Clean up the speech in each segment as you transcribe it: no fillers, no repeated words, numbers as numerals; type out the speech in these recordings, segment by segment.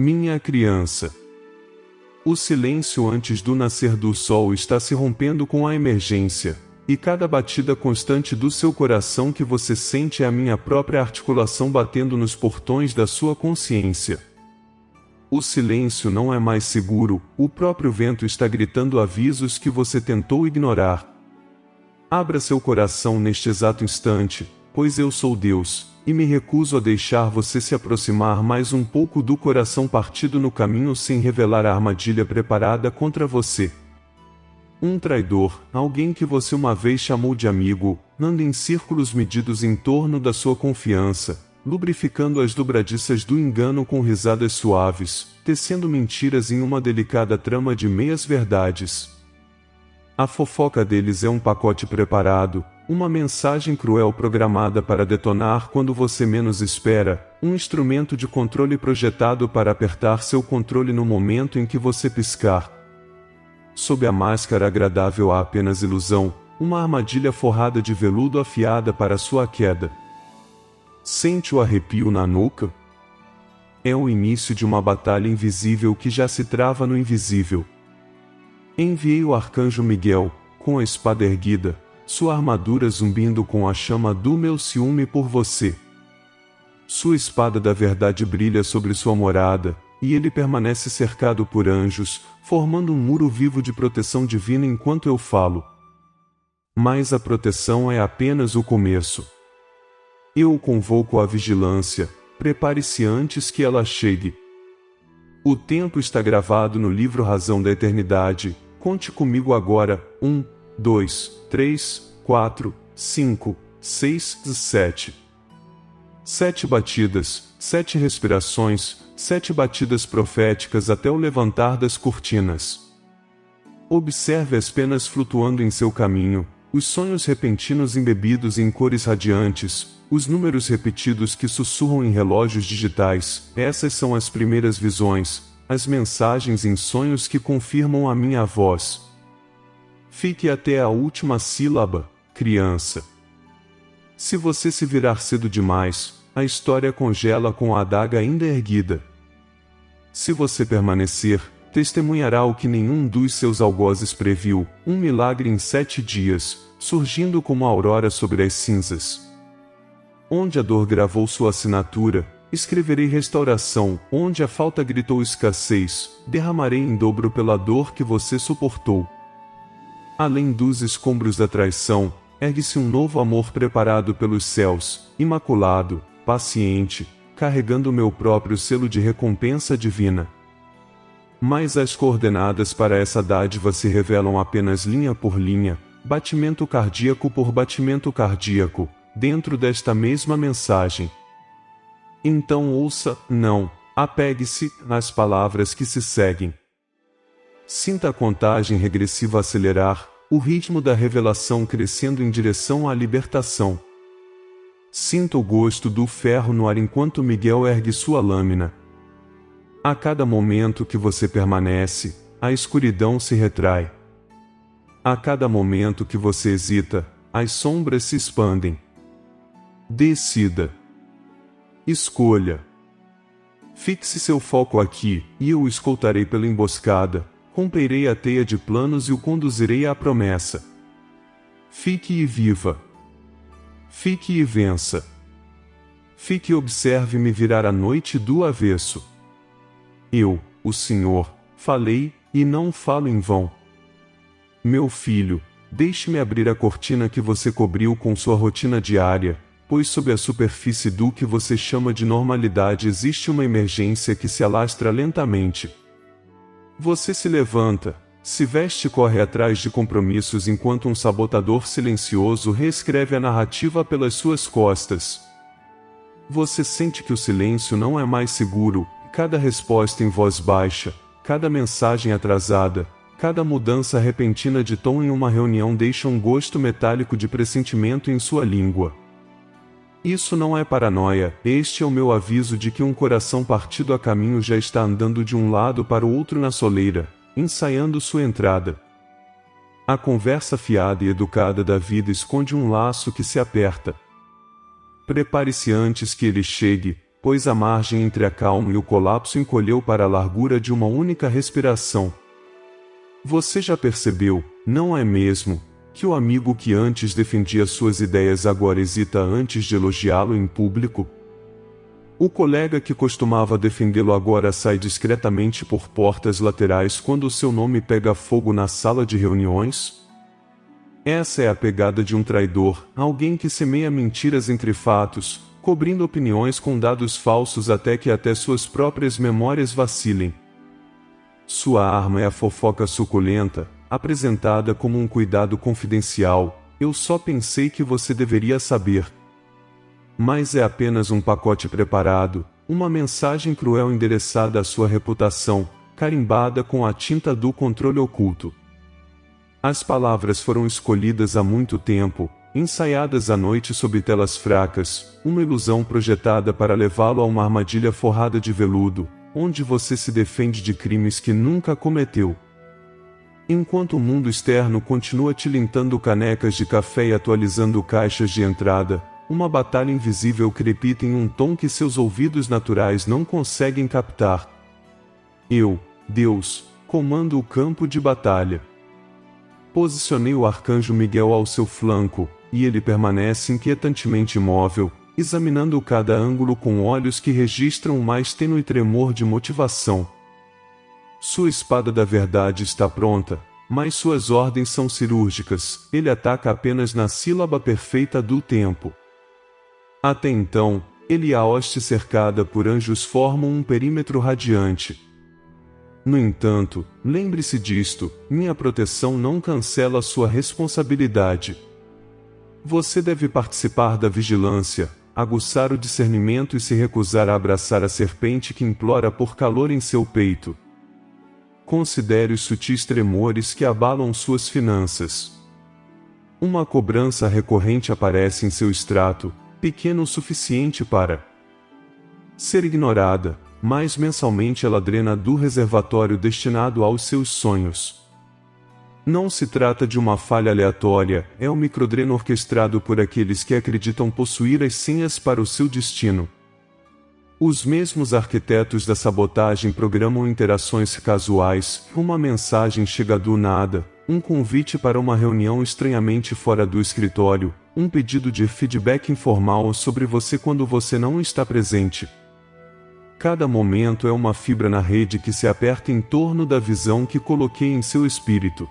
Minha criança. O silêncio antes do nascer do sol está se rompendo com a emergência, e cada batida constante do seu coração que você sente é a minha própria articulação batendo nos portões da sua consciência. O silêncio não é mais seguro, o próprio vento está gritando avisos que você tentou ignorar. Abra seu coração neste exato instante, pois eu sou Deus, e me recuso a deixar você se aproximar mais um pouco do coração partido no caminho sem revelar a armadilha preparada contra você. Um traidor, alguém que você uma vez chamou de amigo, anda em círculos medidos em torno da sua confiança, lubrificando as dobradiças do engano com risadas suaves, tecendo mentiras em uma delicada trama de meias-verdades. A fofoca deles é um pacote preparado, uma mensagem cruel programada para detonar quando você menos espera, um instrumento de controle projetado para apertar seu controle no momento em que você piscar. Sob a máscara agradável há apenas ilusão, uma armadilha forrada de veludo afiada para sua queda. Sente o arrepio na nuca? É o início de uma batalha invisível que já se trava no invisível. Enviei o arcanjo Miguel, com a espada erguida, sua armadura zumbindo com a chama do meu ciúme por você. Sua espada da verdade brilha sobre sua morada, e ele permanece cercado por anjos, formando um muro vivo de proteção divina enquanto eu falo. Mas a proteção é apenas o começo. Eu o convoco à vigilância, prepare-se antes que ela chegue. O tempo está gravado no livro Razão da Eternidade. Conte comigo agora, 1, 2, 3, 4, 5, 6, 7. 7 batidas, 7 respirações, 7 batidas proféticas até o levantar das cortinas. Observe as penas flutuando em seu caminho, os sonhos repentinos embebidos em cores radiantes, os números repetidos que sussurram em relógios digitais. Essas são as primeiras visões, as mensagens em sonhos que confirmam a minha voz. Fique até a última sílaba, criança. Se você se virar cedo demais, a história congela com a adaga ainda erguida. Se você permanecer, testemunhará o que nenhum dos seus algozes previu, um milagre em 7 dias, surgindo como a aurora sobre as cinzas. Onde a dor gravou sua assinatura, escreverei restauração, onde a falta gritou escassez, derramarei em dobro pela dor que você suportou. Além dos escombros da traição, ergue-se um novo amor preparado pelos céus, imaculado, paciente, carregando meu próprio selo de recompensa divina. Mas as coordenadas para essa dádiva se revelam apenas linha por linha, batimento cardíaco por batimento cardíaco, dentro desta mesma mensagem. Então ouça, não, apegue-se nas palavras que se seguem. Sinta a contagem regressiva acelerar, o ritmo da revelação crescendo em direção à libertação. Sinta o gosto do ferro no ar enquanto Miguel ergue sua lâmina. A cada momento que você permanece, a escuridão se retrai. A cada momento que você hesita, as sombras se expandem. Decida. Escolha. Fixe seu foco aqui, e eu o escoltarei pela emboscada, romperei a teia de planos e o conduzirei à promessa. Fique e viva. Fique e vença. Fique e observe-me virar a noite do avesso. Eu, o Senhor, falei, e não falo em vão. Meu filho, deixe-me abrir a cortina que você cobriu com sua rotina diária, pois sob a superfície do que você chama de normalidade existe uma emergência que se alastra lentamente. Você se levanta, se veste e corre atrás de compromissos enquanto um sabotador silencioso reescreve a narrativa pelas suas costas. Você sente que o silêncio não é mais seguro, cada resposta em voz baixa, cada mensagem atrasada, cada mudança repentina de tom em uma reunião deixa um gosto metálico de pressentimento em sua língua. Isso não é paranoia, este é o meu aviso de que um coração partido a caminho já está andando de um lado para o outro na soleira, ensaiando sua entrada. A conversa fiada e educada da vida esconde um laço que se aperta. Prepare-se antes que ele chegue, pois a margem entre a calma e o colapso encolheu para a largura de uma única respiração. Você já percebeu, não é mesmo, que o amigo que antes defendia suas ideias agora hesita antes de elogiá-lo em público? O colega que costumava defendê-lo agora sai discretamente por portas laterais quando o seu nome pega fogo na sala de reuniões? Essa é a pegada de um traidor, alguém que semeia mentiras entre fatos, cobrindo opiniões com dados falsos até suas próprias memórias vacilem. Sua arma é a fofoca suculenta, apresentada como um cuidado confidencial. Eu só pensei que você deveria saber. Mas é apenas um pacote preparado, uma mensagem cruel endereçada à sua reputação, carimbada com a tinta do controle oculto. As palavras foram escolhidas há muito tempo, ensaiadas à noite sob telas fracas, uma ilusão projetada para levá-lo a uma armadilha forrada de veludo, onde você se defende de crimes que nunca cometeu. Enquanto o mundo externo continua tilintando canecas de café e atualizando caixas de entrada, uma batalha invisível crepita em um tom que seus ouvidos naturais não conseguem captar. Eu, Deus, comando o campo de batalha. Posicionei o arcanjo Miguel ao seu flanco, e ele permanece inquietantemente imóvel, examinando cada ângulo com olhos que registram o mais tênue tremor de motivação. Sua espada da verdade está pronta, mas suas ordens são cirúrgicas, ele ataca apenas na sílaba perfeita do tempo. Até então, ele e a hoste cercada por anjos formam um perímetro radiante. No entanto, lembre-se disto, minha proteção não cancela sua responsabilidade. Você deve participar da vigilância, aguçar o discernimento e se recusar a abraçar a serpente que implora por calor em seu peito. Considere os sutis tremores que abalam suas finanças. Uma cobrança recorrente aparece em seu extrato, pequeno o suficiente para ser ignorada, mas mensalmente ela drena do reservatório destinado aos seus sonhos. Não se trata de uma falha aleatória, é um microdreno orquestrado por aqueles que acreditam possuir as senhas para o seu destino. Os mesmos arquitetos da sabotagem programam interações casuais, uma mensagem chega do nada, um convite para uma reunião estranhamente fora do escritório, um pedido de feedback informal sobre você quando você não está presente. Cada momento é uma fibra na rede que se aperta em torno da visão que coloquei em seu espírito.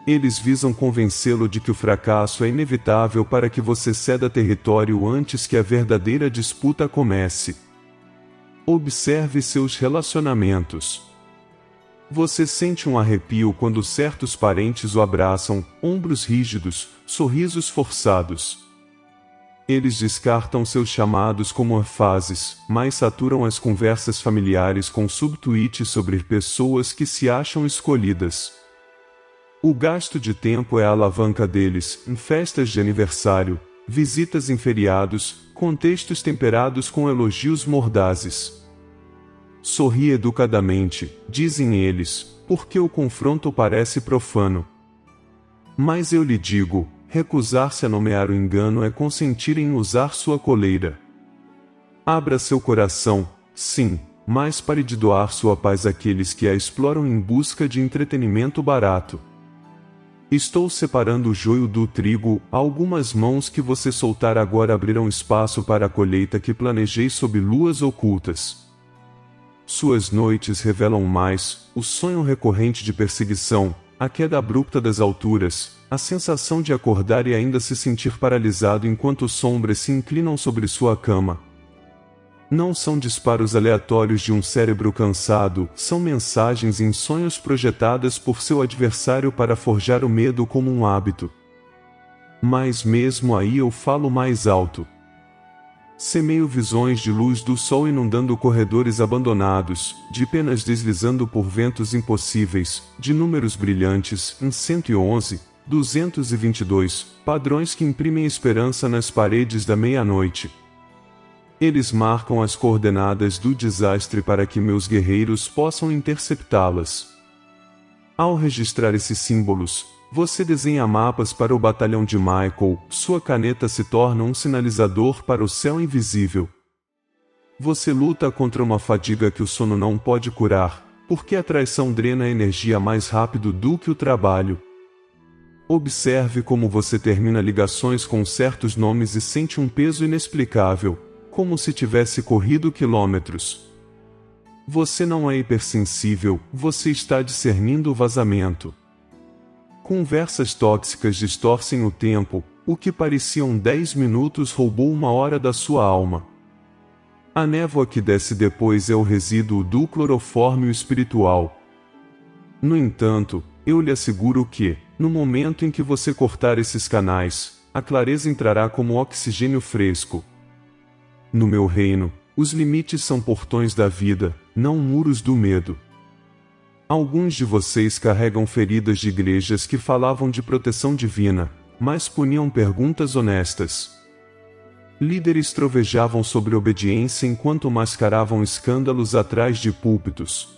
Eles visam convencê-lo de que o fracasso é inevitável para que você ceda território antes que a verdadeira disputa comece. Observe seus relacionamentos. Você sente um arrepio quando certos parentes o abraçam, ombros rígidos, sorrisos forçados. Eles descartam seus chamados como fases, mas saturam as conversas familiares com subtweets sobre pessoas que se acham escolhidas. O gasto de tempo é a alavanca deles, em festas de aniversário, visitas em feriados, contextos temperados com elogios mordazes. Sorri educadamente, dizem eles, porque o confronto parece profano. Mas eu lhe digo, recusar-se a nomear o engano é consentir em usar sua coleira. Abra seu coração, sim, mas pare de doar sua paz àqueles que a exploram em busca de entretenimento barato. Estou separando o joio do trigo, algumas mãos que você soltar agora abrirão espaço para a colheita que planejei sob luas ocultas. Suas noites revelam mais, o sonho recorrente de perseguição, a queda abrupta das alturas, a sensação de acordar e ainda se sentir paralisado enquanto sombras se inclinam sobre sua cama. Não são disparos aleatórios de um cérebro cansado, são mensagens em sonhos projetadas por seu adversário para forjar o medo como um hábito. Mas mesmo aí eu falo mais alto. Semeio visões de luz do sol inundando corredores abandonados, de penas deslizando por ventos impossíveis, de números brilhantes, em 111, 222, padrões que imprimem esperança nas paredes da meia-noite. Eles marcam as coordenadas do desastre para que meus guerreiros possam interceptá-las. Ao registrar esses símbolos, você desenha mapas para o batalhão de Michael, sua caneta se torna um sinalizador para o céu invisível. Você luta contra uma fadiga que o sono não pode curar, porque a traição drena a energia mais rápido do que o trabalho. Observe como você termina ligações com certos nomes e sente um peso inexplicável, como se tivesse corrido quilômetros. Você não é hipersensível, você está discernindo o vazamento. Conversas tóxicas distorcem o tempo, o que pareciam 10 minutos roubou 1 hora da sua alma. A névoa que desce depois é o resíduo do clorofórmio espiritual. No entanto, eu lhe asseguro que, no momento em que você cortar esses canais, a clareza entrará como oxigênio fresco. No meu reino, os limites são portões da vida, não muros do medo. Alguns de vocês carregam feridas de igrejas que falavam de proteção divina, mas puniam perguntas honestas. Líderes trovejavam sobre obediência enquanto mascaravam escândalos atrás de púlpitos.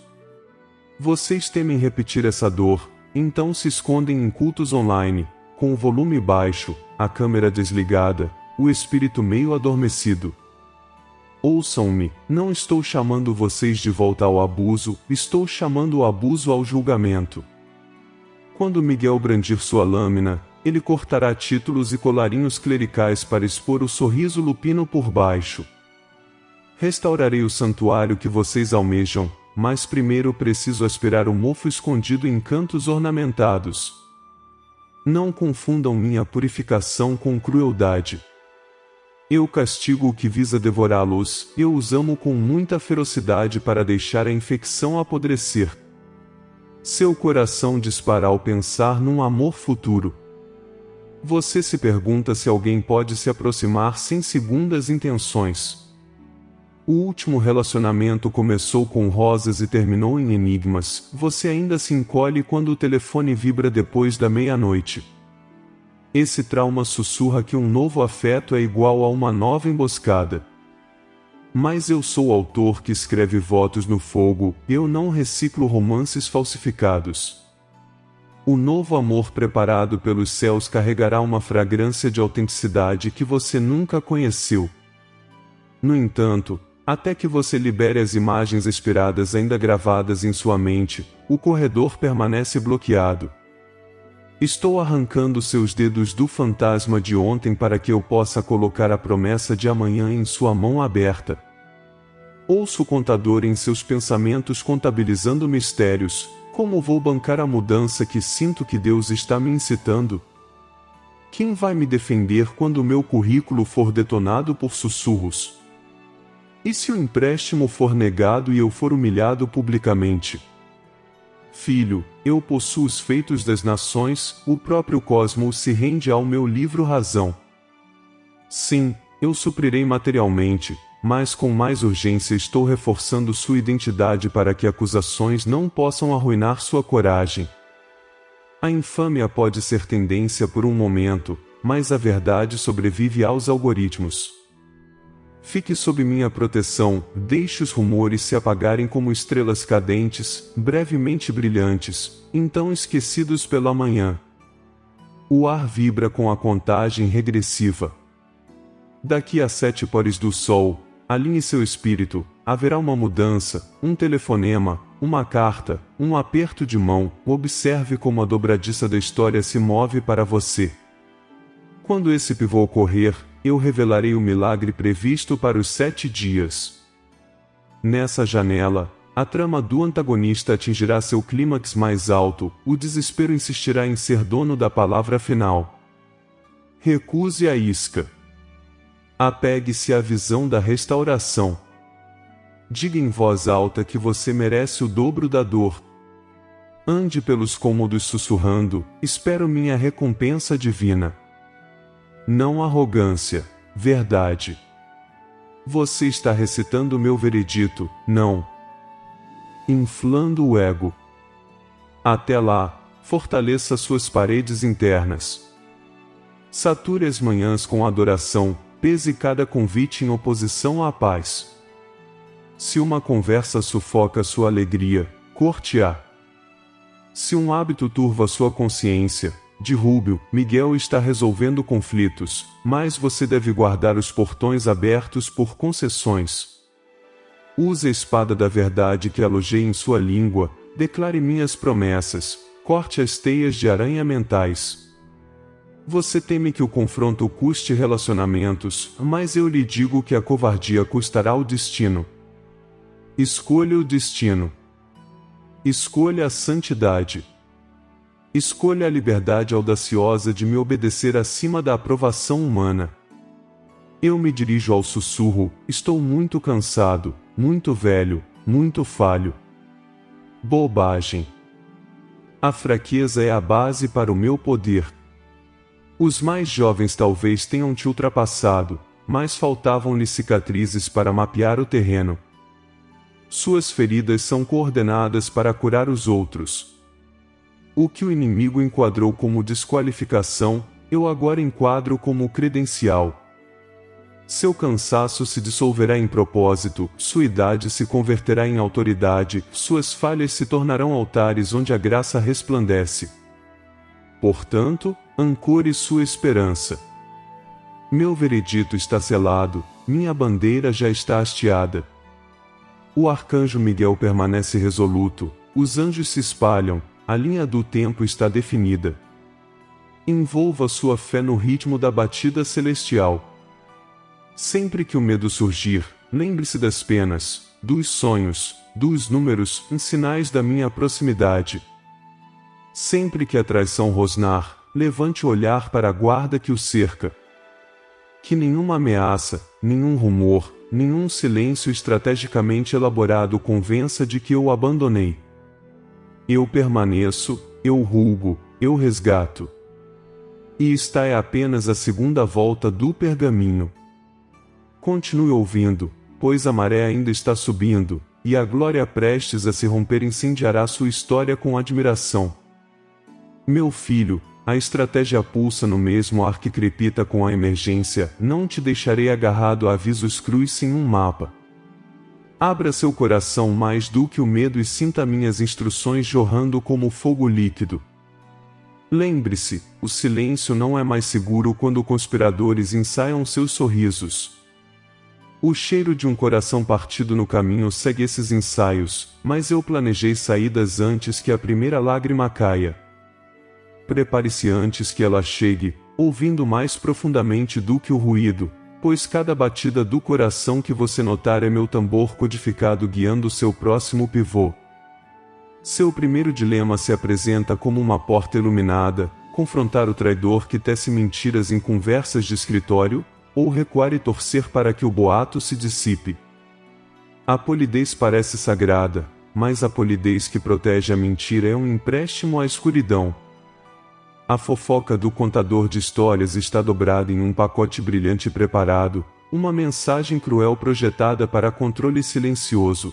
Vocês temem repetir essa dor, então se escondem em cultos online, com o volume baixo, a câmera desligada, o espírito meio adormecido. Ouçam-me, não estou chamando vocês de volta ao abuso, estou chamando o abuso ao julgamento. Quando Miguel brandir sua lâmina, ele cortará títulos e colarinhos clericais para expor o sorriso lupino por baixo. Restaurarei o santuário que vocês almejam, mas primeiro preciso aspirar o mofo escondido em cantos ornamentados. Não confundam minha purificação com crueldade. Eu castigo o que visa devorá-los, eu os amo com muita ferocidade para deixar a infecção apodrecer. Seu coração dispara ao pensar num amor futuro. Você se pergunta se alguém pode se aproximar sem segundas intenções. O último relacionamento começou com rosas e terminou em enigmas. Você ainda se encolhe quando o telefone vibra depois da meia-noite. Esse trauma sussurra que um novo afeto é igual a uma nova emboscada. Mas eu sou o autor que escreve votos no fogo, eu não reciclo romances falsificados. O novo amor preparado pelos céus carregará uma fragrância de autenticidade que você nunca conheceu. No entanto, até que você libere as imagens expiradas ainda gravadas em sua mente, o corredor permanece bloqueado. Estou arrancando seus dedos do fantasma de ontem para que eu possa colocar a promessa de amanhã em sua mão aberta. Ouço o contador em seus pensamentos contabilizando mistérios. Como vou bancar a mudança que sinto que Deus está me incitando? Quem vai me defender quando o meu currículo for detonado por sussurros? E se o empréstimo for negado e eu for humilhado publicamente? Filho, eu possuo os feitos das nações, o próprio cosmos se rende ao meu livro Razão. Sim, eu suprirei materialmente, mas com mais urgência estou reforçando sua identidade para que acusações não possam arruinar sua coragem. A infâmia pode ser tendência por um momento, mas a verdade sobrevive aos algoritmos. Fique sob minha proteção, deixe os rumores se apagarem como estrelas cadentes, brevemente brilhantes, então esquecidos pela manhã. O ar vibra com a contagem regressiva. Daqui a 7 pores do sol, alinhe seu espírito, haverá uma mudança, um telefonema, uma carta, um aperto de mão, observe como a dobradiça da história se move para você. Quando esse pivô ocorrer, eu revelarei o milagre previsto para os 7 dias. Nessa janela, a trama do antagonista atingirá seu clímax mais alto, o desespero insistirá em ser dono da palavra final. Recuse a isca. Apegue-se à visão da restauração. Diga em voz alta que você merece o dobro da dor. Ande pelos cômodos sussurrando, espero minha recompensa divina. Não arrogância, verdade. Você está recitando meu veredito, não. Inflando o ego. Até lá, fortaleça suas paredes internas. Sature as manhãs com adoração, pese cada convite em oposição à paz. Se uma conversa sufoca sua alegria, corte-a. Se um hábito turva sua consciência, derrube-o. Miguel está resolvendo conflitos, mas você deve guardar os portões abertos por concessões. Use a espada da verdade que alojei em sua língua, declare minhas promessas, corte as teias de aranha mentais. Você teme que o confronto custe relacionamentos, mas eu lhe digo que a covardia custará o destino. Escolha o destino. Escolha a santidade. Escolha a liberdade audaciosa de me obedecer acima da aprovação humana. Eu me dirijo ao sussurro, estou muito cansado, muito velho, muito falho. Bobagem. A fraqueza é a base para o meu poder. Os mais jovens talvez tenham te ultrapassado, mas faltavam-lhe cicatrizes para mapear o terreno. Suas feridas são coordenadas para curar os outros. O que o inimigo enquadrou como desqualificação, eu agora enquadro como credencial. Seu cansaço se dissolverá em propósito, sua idade se converterá em autoridade, suas falhas se tornarão altares onde a graça resplandece. Portanto, ancore sua esperança. Meu veredito está selado, minha bandeira já está hasteada. O arcanjo Miguel permanece resoluto, os anjos se espalham, a linha do tempo está definida. Envolva sua fé no ritmo da batida celestial. Sempre que o medo surgir, lembre-se das penas, dos sonhos, dos números, em sinais da minha proximidade. Sempre que a traição rosnar, levante o olhar para a guarda que o cerca. Que nenhuma ameaça, nenhum rumor, nenhum silêncio estrategicamente elaborado convença de que eu o abandonei. Eu permaneço, eu rugo, eu resgato. E esta é apenas a segunda volta do pergaminho. Continue ouvindo, pois a maré ainda está subindo, e a glória prestes a se romper incendiará sua história com admiração. Meu filho, a estratégia pulsa no mesmo ar que crepita com a emergência, não te deixarei agarrado a avisos crus sem um mapa. Abra seu coração mais do que o medo e sinta minhas instruções jorrando como fogo líquido. Lembre-se, o silêncio não é mais seguro quando conspiradores ensaiam seus sorrisos. O cheiro de um coração partido no caminho segue esses ensaios, mas eu planejei saídas antes que a primeira lágrima caia. Prepare-se antes que ela chegue, ouvindo mais profundamente do que o ruído, pois cada batida do coração que você notar é meu tambor codificado guiando seu próximo pivô. Seu primeiro dilema se apresenta como uma porta iluminada, confrontar o traidor que tece mentiras em conversas de escritório, ou recuar e torcer para que o boato se dissipe. A polidez parece sagrada, mas a polidez que protege a mentira é um empréstimo à escuridão. A fofoca do contador de histórias está dobrada em um pacote brilhante preparado, uma mensagem cruel projetada para controle silencioso.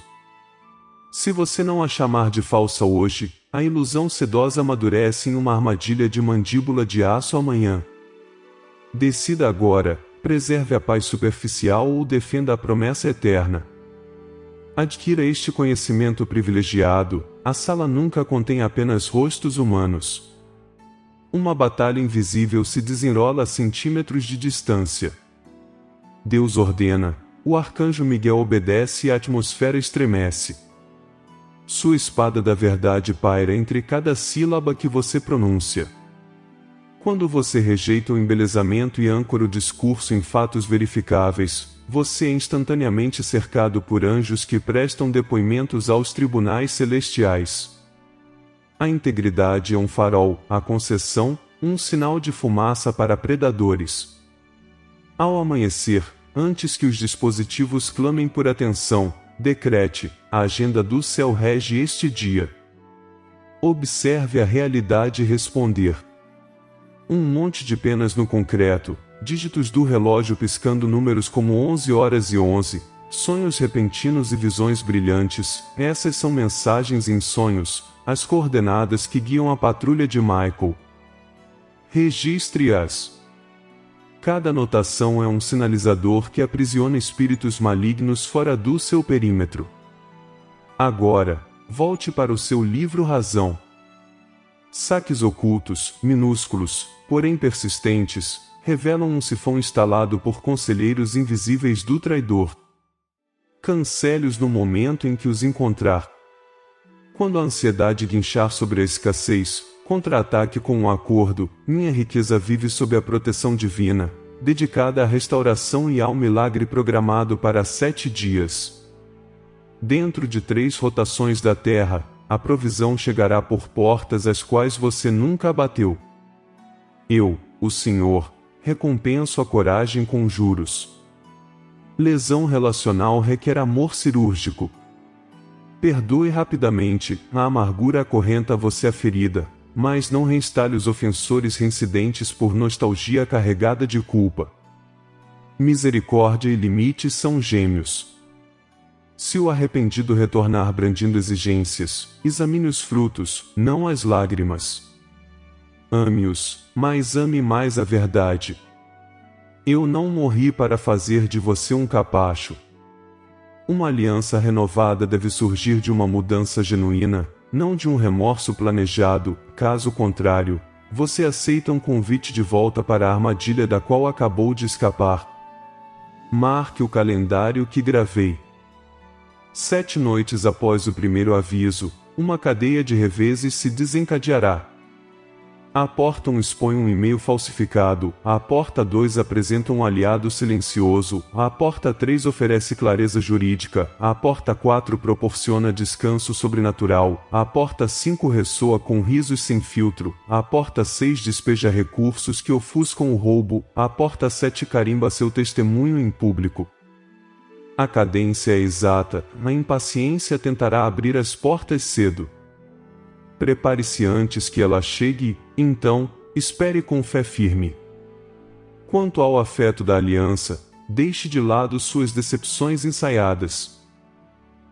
Se você não a chamar de falsa hoje, a ilusão sedosa amadurece em uma armadilha de mandíbula de aço amanhã. Decida agora, preserve a paz superficial ou defenda a promessa eterna. Adquira este conhecimento privilegiado, a sala nunca contém apenas rostos humanos. Uma batalha invisível se desenrola a centímetros de distância. Deus ordena, o arcanjo Miguel obedece e a atmosfera estremece. Sua espada da verdade paira entre cada sílaba que você pronuncia. Quando você rejeita o embelezamento e âncora o discurso em fatos verificáveis, você é instantaneamente cercado por anjos que prestam depoimentos aos tribunais celestiais. A integridade é um farol, a concessão, um sinal de fumaça para predadores. Ao amanhecer, antes que os dispositivos clamem por atenção, decrete: a agenda do céu rege este dia. Observe a realidade responder. Um monte de penas no concreto, dígitos do relógio piscando números como 11 horas e 11, sonhos repentinos e visões brilhantes, essas são mensagens em sonhos, as coordenadas que guiam a patrulha de Michael. Registre-as. Cada anotação é um sinalizador que aprisiona espíritos malignos fora do seu perímetro. Agora, volte para o seu livro Razão. Saques ocultos, minúsculos, porém persistentes, revelam um sifão instalado por conselheiros invisíveis do traidor. cancele-os no momento em que os encontrar. Quando a ansiedade guinchar sobre a escassez, contra-ataque com um acordo: minha riqueza vive sob a proteção divina, dedicada à restauração e ao milagre programado para 7 dias. Dentro de 3 rotações da terra, a provisão chegará por portas às quais você nunca bateu. Eu, o Senhor, recompenso a coragem com juros. Lesão relacional requer amor cirúrgico. Perdoe rapidamente, a amargura acorrenta você a ferida, mas não reinstale os ofensores reincidentes por nostalgia carregada de culpa. Misericórdia e limites são gêmeos. Se o arrependido retornar brandindo exigências, examine os frutos, não as lágrimas. Ame-os, mas ame mais a verdade. Eu não morri para fazer de você um capacho. Uma aliança renovada deve surgir de uma mudança genuína, não de um remorso planejado. Caso contrário, você aceita um convite de volta para a armadilha da qual acabou de escapar. Marque o calendário que gravei. 7 noites após o primeiro aviso, uma cadeia de reveses se desencadeará. A porta 1 expõe um e-mail falsificado, a porta 2 apresenta um aliado silencioso, a porta 3 oferece clareza jurídica, a porta 4 proporciona descanso sobrenatural, a porta 5 ressoa com risos sem filtro, a porta 6 despeja recursos que ofuscam o roubo, a porta 7 carimba seu testemunho em público. A cadência é exata, a impaciência tentará abrir as portas cedo. Prepare-se antes que ela chegue, então, espere com fé firme. Quanto ao afeto da aliança, deixe de lado suas decepções ensaiadas.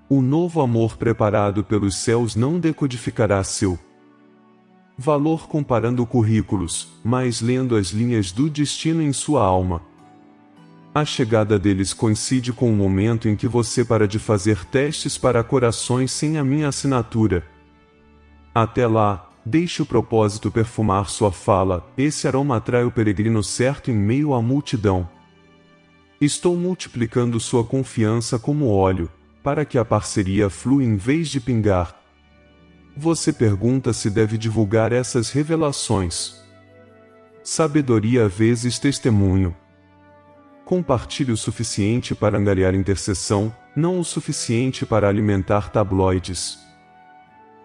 O novo amor preparado pelos céus não decodificará seu valor comparando currículos, mas lendo as linhas do destino em sua alma. A chegada deles coincide com o momento em que você para de fazer testes para corações sem a minha assinatura. Até lá, deixe o propósito perfumar sua fala, esse aroma atrai o peregrino certo em meio à multidão. Estou multiplicando sua confiança como óleo, para que a parceria flua em vez de pingar. Você pergunta se deve divulgar essas revelações. Sabedoria vezes testemunho. Compartilhe o suficiente para angariar intercessão, não o suficiente para alimentar tabloides.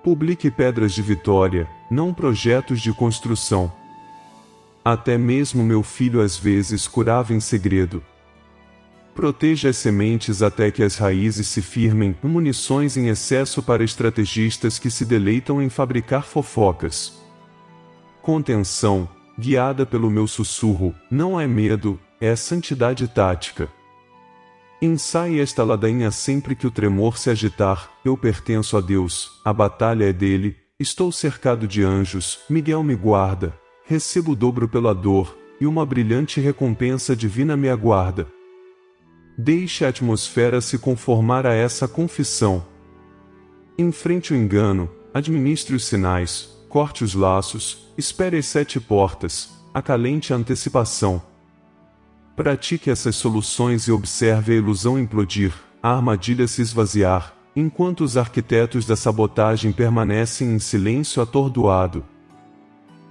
Publique pedras de vitória, não projetos de construção. Até mesmo meu filho às vezes curava em segredo. Proteja as sementes até que as raízes se firmem, munições em excesso para estrategistas que se deleitam em fabricar fofocas. Contenção, guiada pelo meu sussurro, não é medo, é santidade tática. Ensaie esta ladainha sempre que o tremor se agitar: eu pertenço a Deus, a batalha é dele, estou cercado de anjos, Miguel me guarda, recebo o dobro pela dor, e uma brilhante recompensa divina me aguarda. Deixe a atmosfera se conformar a essa confissão. Enfrente o engano, administre os sinais, corte os laços, espere as 7 portas, acalente a antecipação. Pratique essas soluções e observe a ilusão implodir, a armadilha se esvaziar, enquanto os arquitetos da sabotagem permanecem em silêncio atordoado.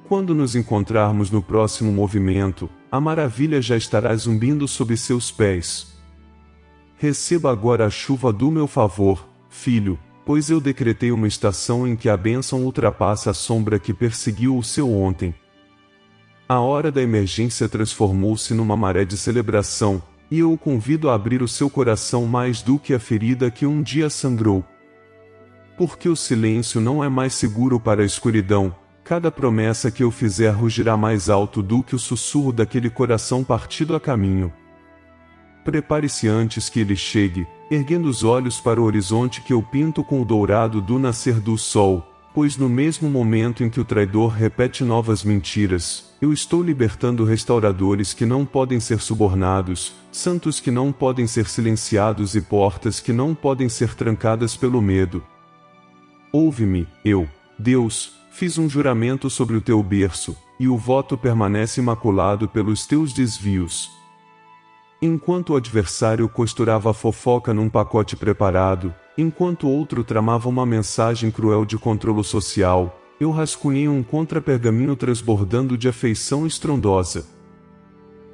Quando nos encontrarmos no próximo movimento, a maravilha já estará zumbindo sob seus pés. Receba agora a chuva do meu favor, filho, pois eu decretei uma estação em que a bênção ultrapassa a sombra que perseguiu o seu ontem. A hora da emergência transformou-se numa maré de celebração, e eu o convido a abrir o seu coração mais do que a ferida que um dia sangrou. Porque o silêncio não é mais seguro para a escuridão, cada promessa que eu fizer rugirá mais alto do que o sussurro daquele coração partido a caminho. Prepare-se antes que ele chegue, erguendo os olhos para o horizonte que eu pinto com o dourado do nascer do sol, pois no mesmo momento em que o traidor repete novas mentiras, eu estou libertando restauradores que não podem ser subornados, santos que não podem ser silenciados e portas que não podem ser trancadas pelo medo. Ouve-me, eu, Deus, fiz um juramento sobre o teu berço, e o voto permanece imaculado pelos teus desvios. Enquanto o adversário costurava a fofoca num pacote preparado, enquanto outro tramava uma mensagem cruel de controle social, eu rascunhei um contra-pergaminho transbordando de afeição estrondosa.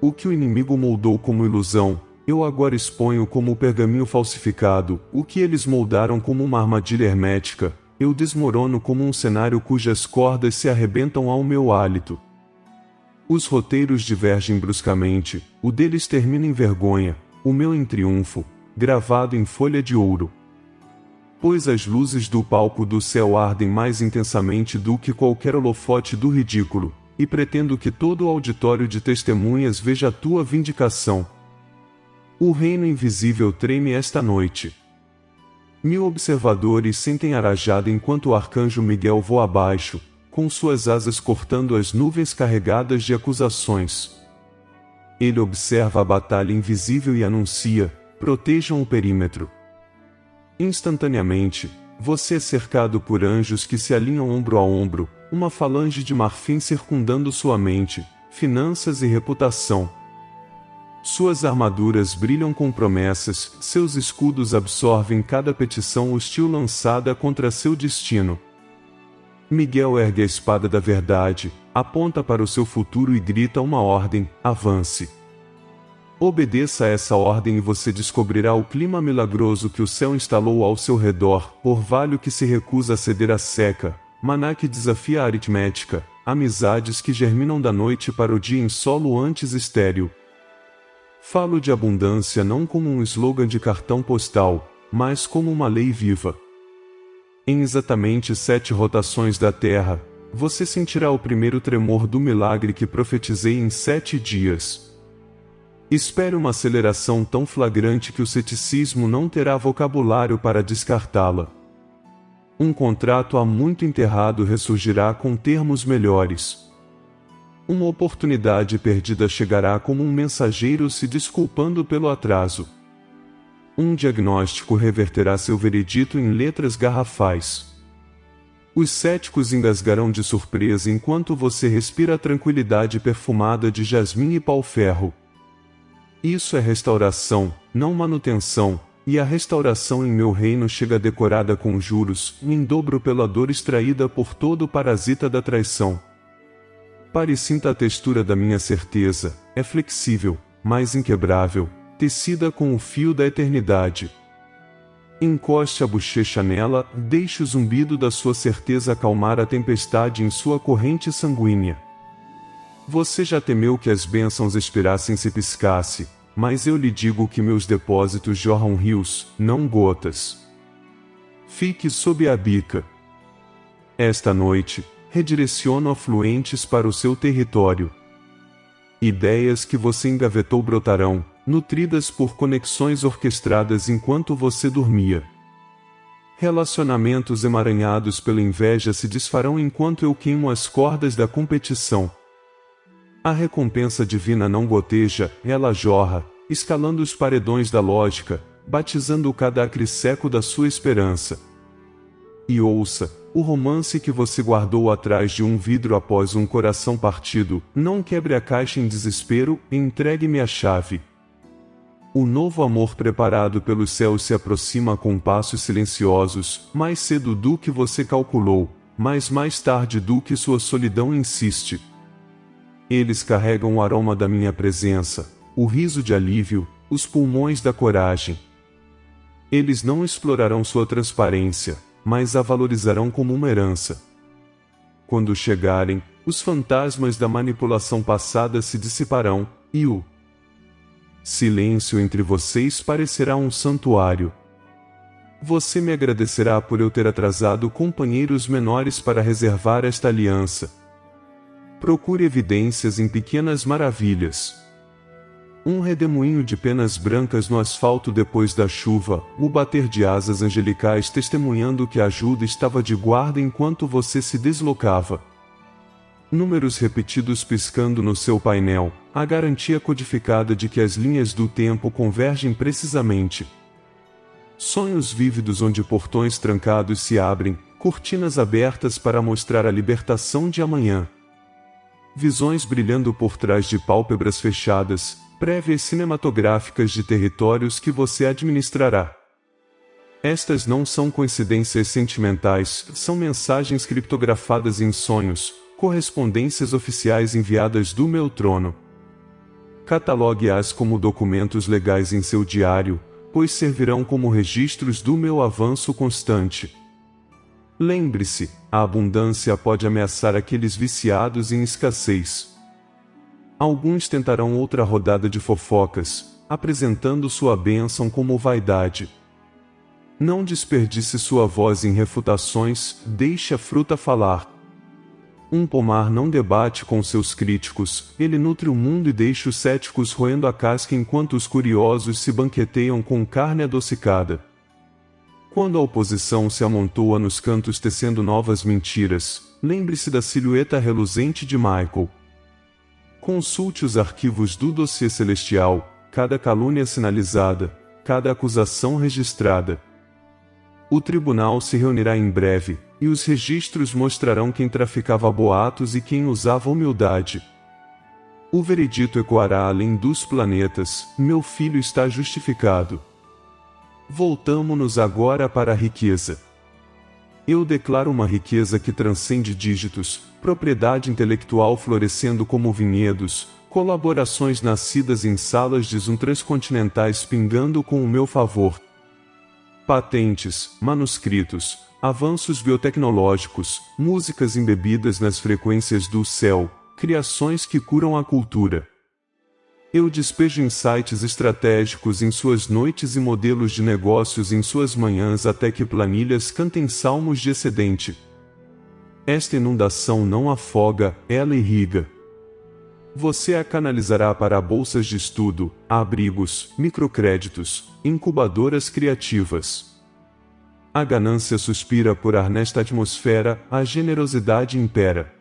O que o inimigo moldou como ilusão, eu agora exponho como pergaminho falsificado. O que eles moldaram como uma armadilha hermética, eu desmorono como um cenário cujas cordas se arrebentam ao meu hálito. Os roteiros divergem bruscamente, o deles termina em vergonha, o meu em triunfo, gravado em folha de ouro. Pois as luzes do palco do céu ardem mais intensamente do que qualquer holofote do ridículo, e pretendo que todo o auditório de testemunhas veja a tua vindicação. O reino invisível treme esta noite. 1000 observadores sentem a rajada enquanto o arcanjo Miguel voa abaixo, com suas asas cortando as nuvens carregadas de acusações. Ele observa a batalha invisível e anuncia: protejam o perímetro. Instantaneamente, você é cercado por anjos que se alinham ombro a ombro, uma falange de marfim circundando sua mente, finanças e reputação. Suas armaduras brilham com promessas, seus escudos absorvem cada petição hostil lançada contra seu destino. Miguel ergue a espada da verdade, aponta para o seu futuro e grita uma ordem: avance. Obedeça a essa ordem e você descobrirá o clima milagroso que o céu instalou ao seu redor, orvalho que se recusa a ceder à seca, maná que desafia a aritmética, amizades que germinam da noite para o dia em solo antes estéril. Falo de abundância não como um slogan de cartão postal, mas como uma lei viva. Em exatamente 7 rotações da Terra, você sentirá o primeiro tremor do milagre que profetizei em 7 dias. Espere uma aceleração tão flagrante que o ceticismo não terá vocabulário para descartá-la. Um contrato há muito enterrado ressurgirá com termos melhores. Uma oportunidade perdida chegará como um mensageiro se desculpando pelo atraso. Um diagnóstico reverterá seu veredito em letras garrafais. Os céticos engasgarão de surpresa enquanto você respira a tranquilidade perfumada de jasmim e pau-ferro. Isso é restauração, não manutenção, e a restauração em meu reino chega decorada com juros, em dobro pela dor extraída por todo o parasita da traição. Pare e sinta a textura da minha certeza, é flexível, mas inquebrável, tecida com o fio da eternidade. Encoste a bochecha nela, deixe o zumbido da sua certeza acalmar a tempestade em sua corrente sanguínea. Você já temeu que as bênçãos expirassem se piscasse, mas eu lhe digo que meus depósitos jorram rios, não gotas. Fique sob a bica. Esta noite, redireciono afluentes para o seu território. Ideias que você engavetou brotarão, nutridas por conexões orquestradas enquanto você dormia. Relacionamentos emaranhados pela inveja se desfarão enquanto eu queimo as cordas da competição. A recompensa divina não goteja, ela jorra, escalando os paredões da lógica, batizando o cadacre seco da sua esperança. E ouça, o romance que você guardou atrás de um vidro após um coração partido, não quebre a caixa em desespero e entregue-me a chave. O novo amor preparado pelos céus se aproxima com passos silenciosos, mais cedo do que você calculou, mas mais tarde do que sua solidão insiste. Eles carregam o aroma da minha presença, o riso de alívio, os pulmões da coragem. Eles não explorarão sua transparência, mas a valorizarão como uma herança. Quando chegarem, os fantasmas da manipulação passada se dissiparão, e o silêncio entre vocês parecerá um santuário. Você me agradecerá por eu ter atrasado companheiros menores para reservar esta aliança. Procure evidências em pequenas maravilhas. Um redemoinho de penas brancas no asfalto depois da chuva, o bater de asas angelicais testemunhando que a ajuda estava de guarda enquanto você se deslocava. Números repetidos piscando no seu painel, a garantia codificada de que as linhas do tempo convergem precisamente. Sonhos vívidos onde portões trancados se abrem, cortinas abertas para mostrar a libertação de amanhã. Visões brilhando por trás de pálpebras fechadas, prévias cinematográficas de territórios que você administrará. Estas não são coincidências sentimentais, são mensagens criptografadas em sonhos, correspondências oficiais enviadas do meu trono. Catalogue-as como documentos legais em seu diário, pois servirão como registros do meu avanço constante. Lembre-se, a abundância pode ameaçar aqueles viciados em escassez. Alguns tentarão outra rodada de fofocas, apresentando sua bênção como vaidade. Não desperdice sua voz em refutações, deixe a fruta falar. Um pomar não debate com seus críticos, ele nutre o mundo e deixa os céticos roendo a casca enquanto os curiosos se banqueteiam com carne adocicada. Quando a oposição se amontoa nos cantos tecendo novas mentiras, lembre-se da silhueta reluzente de Michael. Consulte os arquivos do dossiê celestial, cada calúnia sinalizada, cada acusação registrada. O tribunal se reunirá em breve, e os registros mostrarão quem traficava boatos e quem usava humildade. O veredito ecoará além dos planetas: meu filho está justificado. Voltamo-nos agora para a riqueza. Eu declaro uma riqueza que transcende dígitos, propriedade intelectual florescendo como vinhedos, colaborações nascidas em salas de Zoom transcontinentais pingando com o meu favor. Patentes, manuscritos, avanços biotecnológicos, músicas embebidas nas frequências do céu, criações que curam a cultura. Eu despejo insights estratégicos em suas noites e modelos de negócios em suas manhãs até que planilhas cantem salmos de excedente. Esta inundação não afoga, ela irriga. Você a canalizará para bolsas de estudo, abrigos, microcréditos, incubadoras criativas. A ganância suspira por ar nesta atmosfera, a generosidade impera.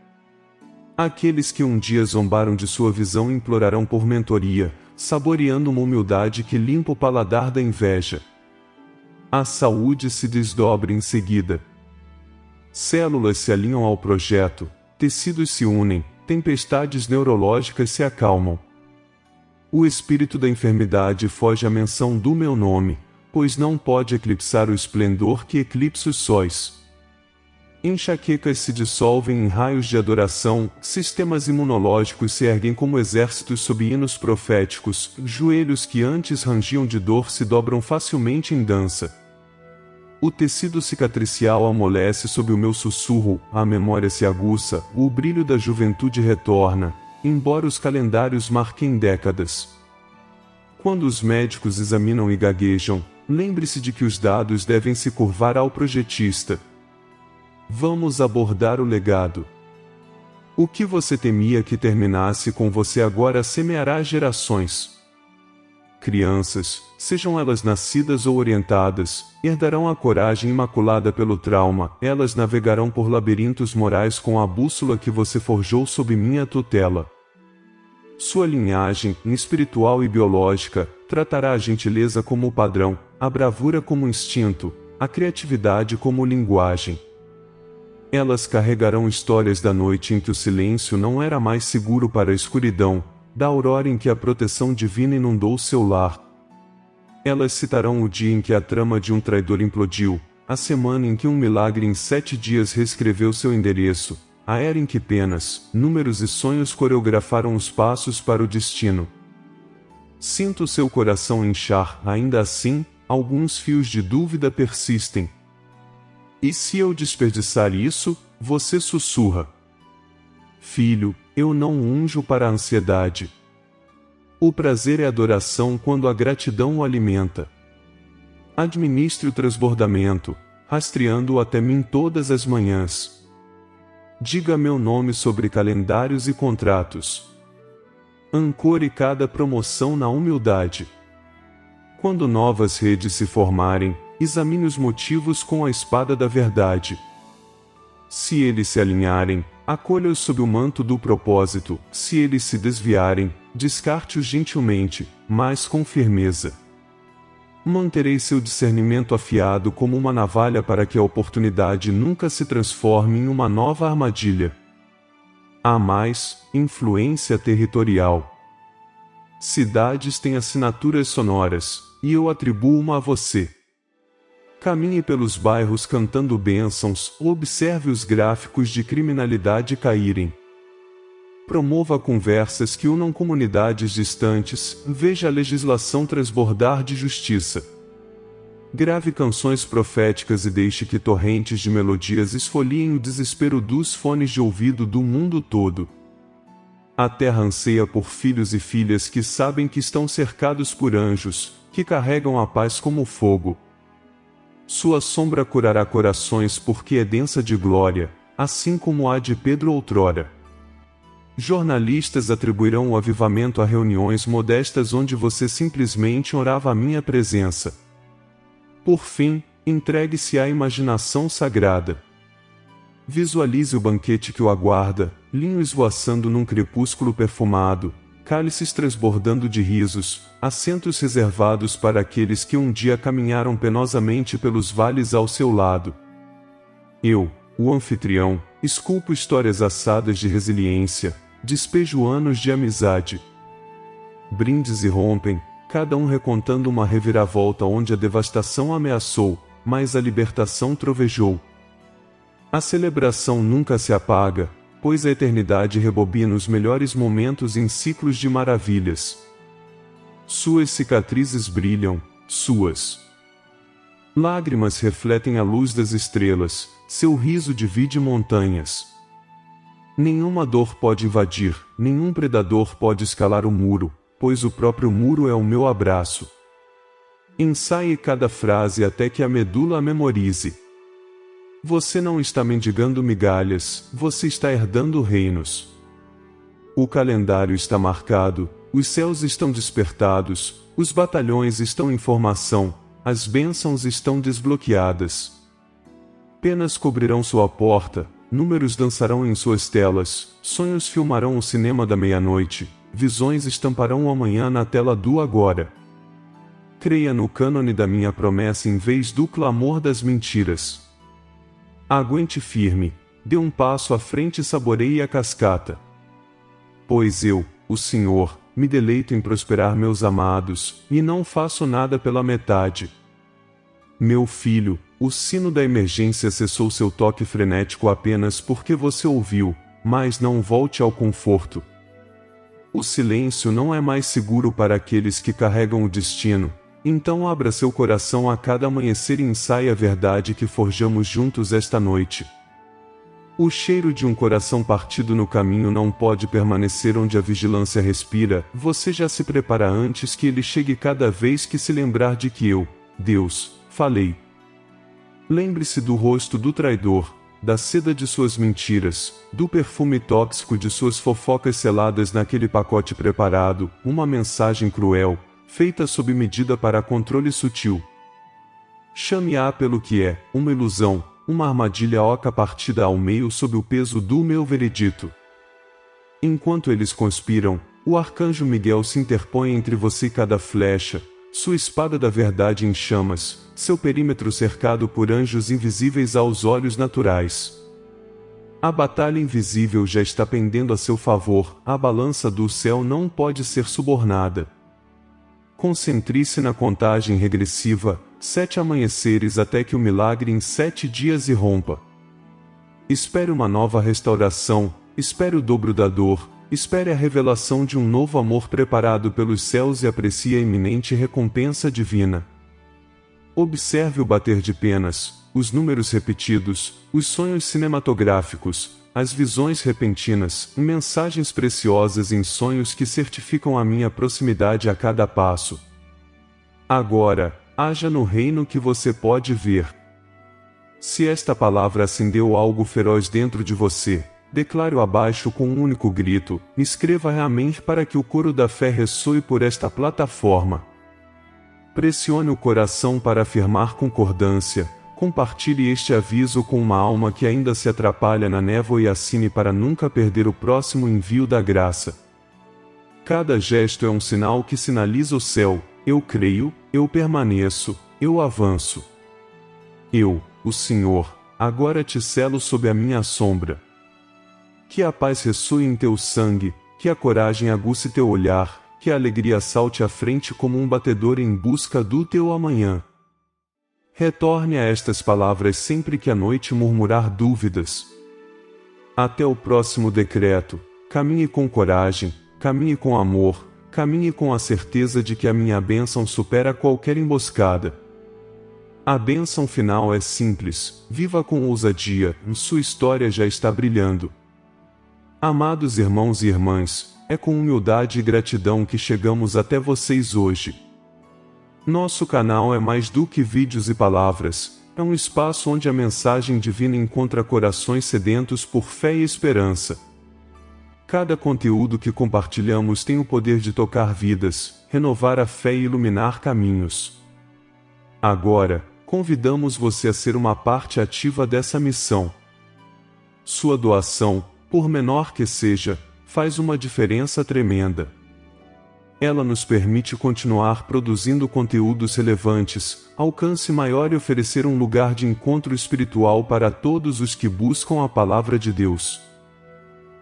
Aqueles que um dia zombaram de sua visão implorarão por mentoria, saboreando uma humildade que limpa o paladar da inveja. A saúde se desdobra em seguida. Células se alinham ao projeto, tecidos se unem, tempestades neurológicas se acalmam. O espírito da enfermidade foge à menção do meu nome, pois não pode eclipsar o esplendor que eclipsa os sóis. Enxaquecas se dissolvem em raios de adoração, sistemas imunológicos se erguem como exércitos sob hinos proféticos, joelhos que antes rangiam de dor se dobram facilmente em dança. O tecido cicatricial amolece sob o meu sussurro, a memória se aguça, o brilho da juventude retorna, embora os calendários marquem décadas. Quando os médicos examinam e gaguejam, lembre-se de que os dados devem se curvar ao projetista. Vamos abordar o legado. O que você temia que terminasse com você agora semeará gerações. Crianças, sejam elas nascidas ou orientadas, herdarão a coragem imaculada pelo trauma, elas navegarão por labirintos morais com a bússola que você forjou sob minha tutela. Sua linhagem, espiritual e biológica, tratará a gentileza como padrão, a bravura como instinto, a criatividade como linguagem. Elas carregarão histórias da noite em que o silêncio não era mais seguro para a escuridão, da aurora em que a proteção divina inundou seu lar. Elas citarão o dia em que a trama de um traidor implodiu, a semana em que um milagre em 7 dias reescreveu seu endereço, a era em que penas, números e sonhos coreografaram os passos para o destino. Sinto seu coração inchar, ainda assim, alguns fios de dúvida persistem. E se eu desperdiçar isso, você sussurra. Filho, eu não unjo para a ansiedade. O prazer é adoração quando a gratidão o alimenta. Administre o transbordamento, rastreando-o até mim todas as manhãs. Diga meu nome sobre calendários e contratos. Ancore cada promoção na humildade. Quando novas redes se formarem, examine os motivos com a espada da verdade. Se eles se alinharem, acolha-os sob o manto do propósito, se eles se desviarem, descarte-os gentilmente, mas com firmeza. Manterei seu discernimento afiado como uma navalha para que a oportunidade nunca se transforme em uma nova armadilha. Há mais, influência territorial. Cidades têm assinaturas sonoras, e eu atribuo uma a você. Caminhe pelos bairros cantando bênçãos, ou observe os gráficos de criminalidade caírem. Promova conversas que unam comunidades distantes, veja a legislação transbordar de justiça. Grave canções proféticas e deixe que torrentes de melodias esfoliem o desespero dos fones de ouvido do mundo todo. A terra anseia por filhos e filhas que sabem que estão cercados por anjos, que carregam a paz como fogo. Sua sombra curará corações porque é densa de glória, assim como a de Pedro outrora. Jornalistas atribuirão o avivamento a reuniões modestas onde você simplesmente orava a minha presença. Por fim, entregue-se à imaginação sagrada. Visualize o banquete que o aguarda, linho esvoaçando num crepúsculo perfumado, cálices transbordando de risos, assentos reservados para aqueles que um dia caminharam penosamente pelos vales ao seu lado. Eu, o anfitrião, esculpo histórias assadas de resiliência, despejo anos de amizade. Brindes irrompem, cada um recontando uma reviravolta onde a devastação ameaçou, mas a libertação trovejou. A celebração nunca se apaga, pois a eternidade rebobina os melhores momentos em ciclos de maravilhas. Suas cicatrizes brilham, suas lágrimas refletem a luz das estrelas, seu riso divide montanhas. Nenhuma dor pode invadir, nenhum predador pode escalar o muro, pois o próprio muro é o meu abraço. Ensaie cada frase até que a medula a memorize. Você não está mendigando migalhas, você está herdando reinos. O calendário está marcado, os céus estão despertados, os batalhões estão em formação, as bênçãos estão desbloqueadas. Penas cobrirão sua porta, números dançarão em suas telas, sonhos filmarão o cinema da meia-noite, visões estamparão o amanhã na tela do agora. Creia no cânone da minha promessa em vez do clamor das mentiras. Aguente firme, dê um passo à frente e saboreie a cascata. Pois eu, o Senhor, me deleito em prosperar meus amados, e não faço nada pela metade. Meu filho, o sino da emergência cessou seu toque frenético apenas porque você ouviu, mas não volte ao conforto. O silêncio não é mais seguro para aqueles que carregam o destino. Então abra seu coração a cada amanhecer e ensaie a verdade que forjamos juntos esta noite. O cheiro de um coração partido no caminho não pode permanecer onde a vigilância respira, você já se prepara antes que ele chegue cada vez que se lembrar de que eu, Deus, falei. Lembre-se do rosto do traidor, da seda de suas mentiras, do perfume tóxico de suas fofocas seladas naquele pacote preparado, uma mensagem cruel, feita sob medida para controle sutil. Chame-a pelo que é, uma ilusão, uma armadilha oca partida ao meio sob o peso do meu veredito. Enquanto eles conspiram, o arcanjo Miguel se interpõe entre você e cada flecha, sua espada da verdade em chamas, seu perímetro cercado por anjos invisíveis aos olhos naturais. A batalha invisível já está pendendo a seu favor, a balança do céu não pode ser subornada. Concentre-se na contagem regressiva, 7 amanheceres até que o milagre em 7 dias irrompa. Espere uma nova restauração, espere o dobro da dor, espere a revelação de um novo amor preparado pelos céus e aprecie a iminente recompensa divina. Observe o bater de penas, os números repetidos, os sonhos cinematográficos, as visões repentinas, mensagens preciosas em sonhos que certificam a minha proximidade a cada passo. Agora, haja no reino que você pode ver. Se esta palavra acendeu algo feroz dentro de você, declare-o abaixo com um único grito, escreva amém para que o coro da fé ressoe por esta plataforma. Pressione o coração para afirmar concordância. Compartilhe este aviso com uma alma que ainda se atrapalha na névoa e assine para nunca perder o próximo envio da graça. Cada gesto é um sinal que sinaliza o céu: eu creio, eu permaneço, eu avanço. Eu, o Senhor, agora te selo sob a minha sombra. Que a paz ressoe em teu sangue, que a coragem aguce teu olhar, que a alegria salte à frente como um batedor em busca do teu amanhã. Retorne a estas palavras sempre que a noite murmurar dúvidas. Até o próximo decreto. Caminhe com coragem, caminhe com amor, caminhe com a certeza de que a minha bênção supera qualquer emboscada. A bênção final é simples, viva com ousadia, sua história já está brilhando. Amados irmãos e irmãs, é com humildade e gratidão que chegamos até vocês hoje. Nosso canal é mais do que vídeos e palavras, é um espaço onde a mensagem divina encontra corações sedentos por fé e esperança. Cada conteúdo que compartilhamos tem o poder de tocar vidas, renovar a fé e iluminar caminhos. Agora, convidamos você a ser uma parte ativa dessa missão. Sua doação, por menor que seja, faz uma diferença tremenda. Ela nos permite continuar produzindo conteúdos relevantes, alcance maior e oferecer um lugar de encontro espiritual para todos os que buscam a Palavra de Deus.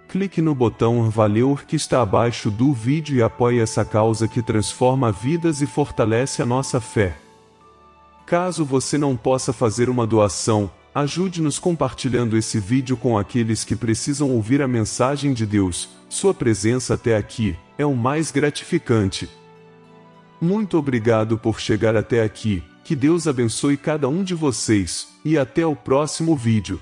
Clique no botão Valeu que está abaixo do vídeo e apoie essa causa que transforma vidas e fortalece a nossa fé. Caso você não possa fazer uma doação, ajude-nos compartilhando esse vídeo com aqueles que precisam ouvir a mensagem de Deus. Sua presença até aqui é o mais gratificante. Muito obrigado por chegar até aqui, que Deus abençoe cada um de vocês, e até o próximo vídeo.